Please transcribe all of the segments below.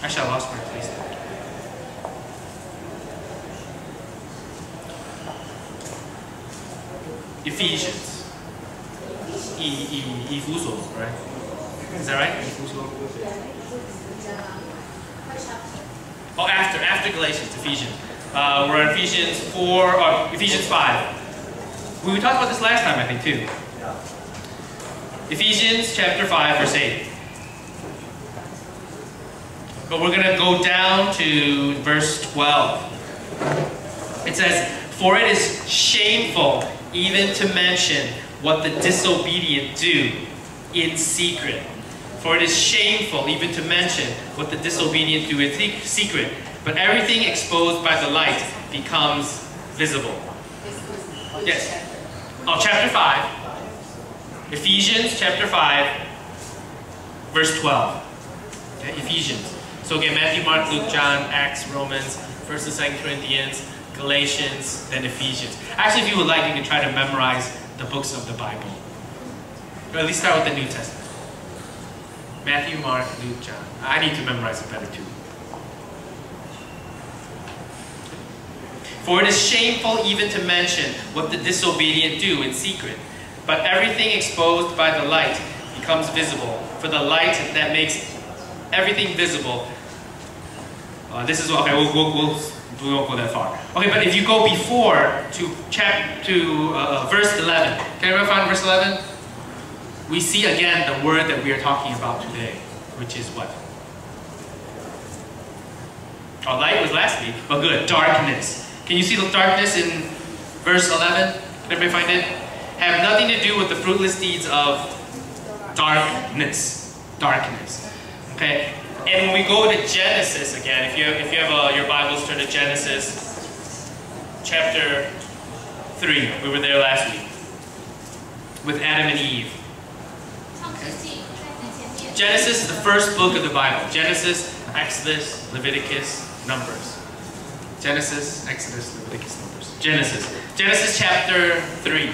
Actually, I lost my place there. Ephesians. Ephesians, right? Is that right? Ephesians. Oh, after Galatians, Ephesians. We're in Ephesians 4, or Ephesians 5. We talked about this last time, I think, too. Ephesians chapter 5, verse 8. But we're going to go down to verse 12. It says, "For it is shameful even to mention what the disobedient do in secret. For it is shameful even to mention what the disobedient do in secret. But everything exposed by the light becomes visible." Yes. Oh, chapter 5. Ephesians chapter 5, verse 12. Okay, Ephesians. So again, Matthew, Mark, Luke, John, Acts, Romans, 1st and 2nd Corinthians, Galatians, then Ephesians. Actually, if you would like, you can try to memorize the books of the Bible. Or at least start with the New Testament. Matthew, Mark, Luke, John. I need to memorize it better too. "For it is shameful even to mention what the disobedient do in secret. But everything exposed by the light becomes visible. For the light that makes everything visible." This is okay. We won't go that far. Okay, but if you go before to verse 11, can everyone find verse 11? We see again the word that we are talking about today, which is what? Oh, light was last week, but good. Darkness. Can you see the darkness in verse 11? Can everybody find it? "Have nothing to do with the fruitless deeds of darkness." Darkness. Okay. And when we go to Genesis again, if you have your Bibles, turn to Genesis chapter 3. We were there last week with Adam and Eve. Okay. Genesis is the first book of the Bible. Genesis, Exodus, Leviticus, Numbers. Genesis, Exodus, Leviticus, Numbers. Genesis chapter 3.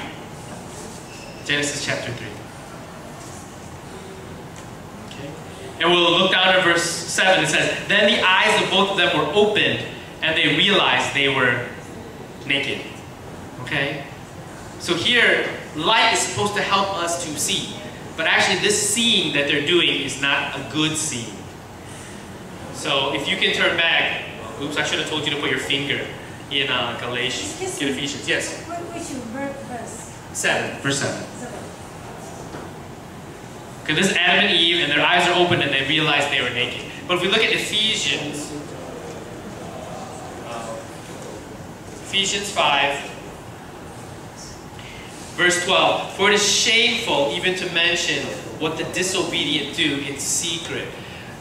Genesis chapter 3. And we'll look down at verse 7. It says, "Then the eyes of both of them were opened, and they realized they were naked." Okay? So here, light is supposed to help us to see. But actually, this seeing that they're doing is not a good seeing. So if you can turn back. Oops, I should have told you to put your finger in Galatians. In Ephesians. Yes? Which verse? 7. Verse 7. Because this is Adam and Eve, and their eyes are open, and they realized they were naked. But if we look at Ephesians 5, verse 12. "For it is shameful even to mention what the disobedient do in secret."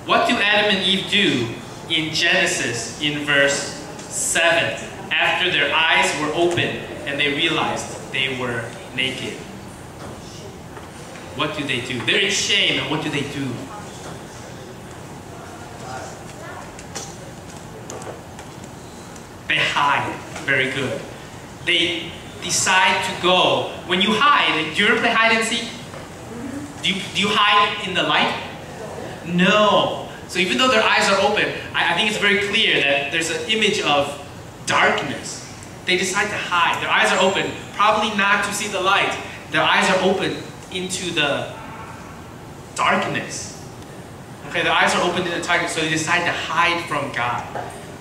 What do Adam and Eve do in Genesis in verse 7? After their eyes were open, and they realized they were naked. What do they do? They're in shame, and what do they do? They hide. Very good. They decide to go. When you hide, do you ever play hide and seek? Do you hide in the light? No. So even though their eyes are open, I think it's very clear that there's an image of darkness. They decide to hide. Their eyes are open, probably not to see the light. Their eyes are open into the darkness. Okay, their eyes are open to the darkness, so they decide to hide from God.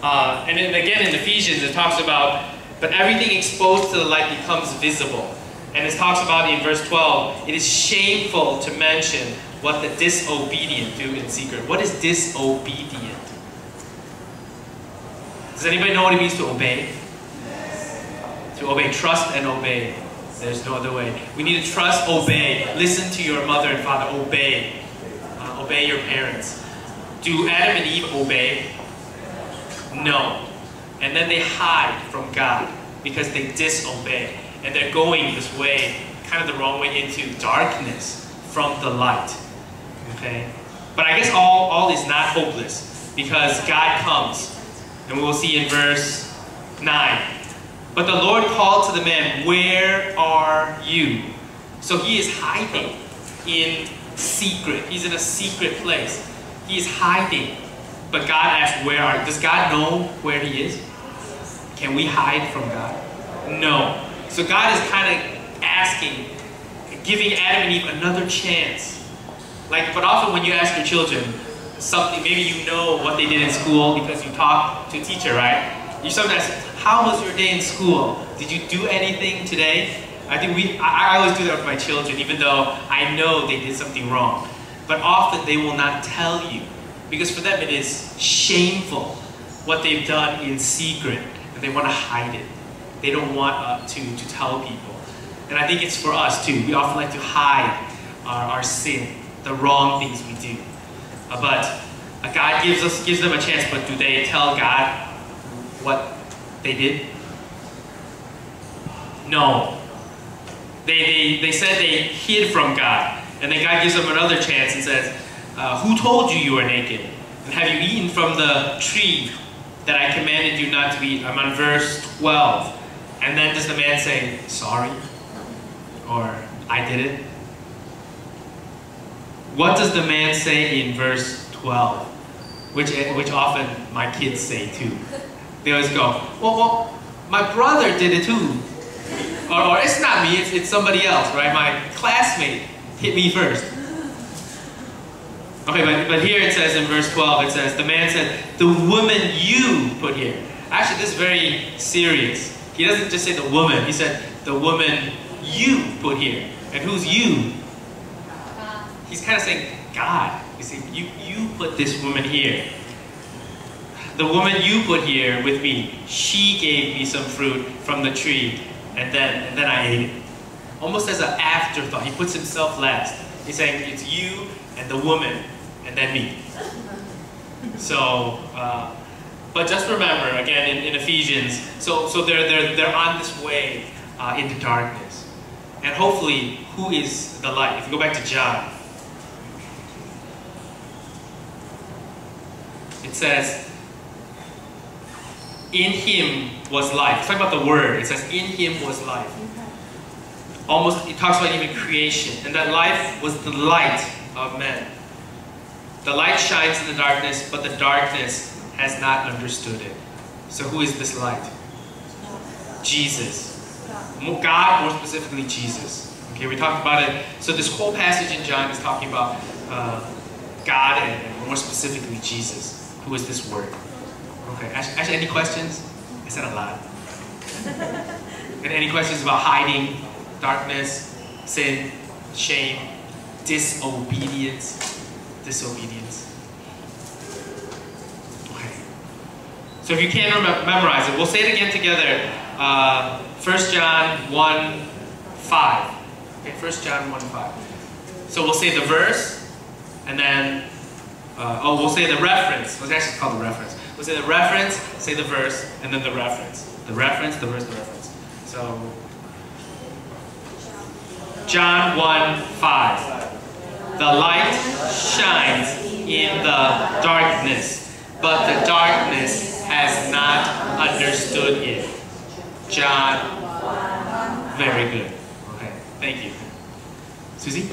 And then again in Ephesians it talks about, but everything exposed to the light becomes visible. And it talks about in verse 12, it is shameful to mention what the disobedient do in secret. What is disobedient? Does anybody know what it means to obey? To obey, trust and obey. There's no other way. We need to trust, obey, listen to your mother and father, obey. Obey your parents. Do Adam and Eve obey? No. And then they hide from God because they disobey. And they're going this way, kind of the wrong way, into darkness from the light. Okay? But I guess all is not hopeless because God comes. And we will see in verse 9. But the Lord called to the man, "Where are you?" So he is hiding in secret. He's in a secret place. He is hiding. But God asks, does God know where he is? Can we hide from God? No. So God is kind of asking, giving Adam and Eve another chance. But often when you ask your children something, maybe you know what they did in school because you talk to a teacher, right? You sometimes say, how was your day in school? Did you do anything today? I always do that with my children, even though I know they did something wrong. But often they will not tell you, because for them it is shameful what they've done in secret, and they want to hide it. They don't want to tell people. And I think it's for us too. We often like to hide our sin, the wrong things we do. But God gives them a chance, but do they tell God what they did? No. They said they hid from God. And then God gives them another chance and says, who told you were naked? And have you eaten from the tree that I commanded you not to eat? I'm on verse 12. And then does the man say, sorry? Or, I did it? What does the man say in verse 12? Which often my kids say too. They always go, well, my brother did it too. Or it's not me, it's somebody else, right? My classmate hit me first. Okay, but here it says in verse 12, it says, the man said, the woman you put here. Actually, this is very serious. He doesn't just say the woman, he said, the woman you put here. And who's you? He's kind of saying, God. You see, you put this woman here. The woman you put here with me, she gave me some fruit from the tree, and then I ate it. Almost as an afterthought. He puts himself last. He's saying, it's you and the woman, and then me. So, but just remember, again, in Ephesians, so they're on this way into darkness. And hopefully, who is the light? If you go back to John, it says, in him was life. It's talking about the word. It says, in him was life. Almost, it talks about even creation. And that life was the light of men. The light shines in the darkness, but the darkness has not understood it. So who is this light? Jesus. God, more specifically Jesus. Okay, we talked about it. So this whole passage in John is talking about God and more specifically Jesus. Who is this word? Okay, actually, any questions? I said a lot. And any questions about hiding, darkness, sin, shame, disobedience? Disobedience. Okay. So if you can't memorize it, we'll say it again together. 1 John 1:5. Okay, 1 John 1:5. So we'll say the verse, and then, we'll say the reference. Let's actually call the reference. We'll say the reference, say the verse, and then the reference. The reference, the verse, the reference. So, John 1:5. The light shines in the darkness, but the darkness has not understood it. John, very good. Okay, thank you. Susie?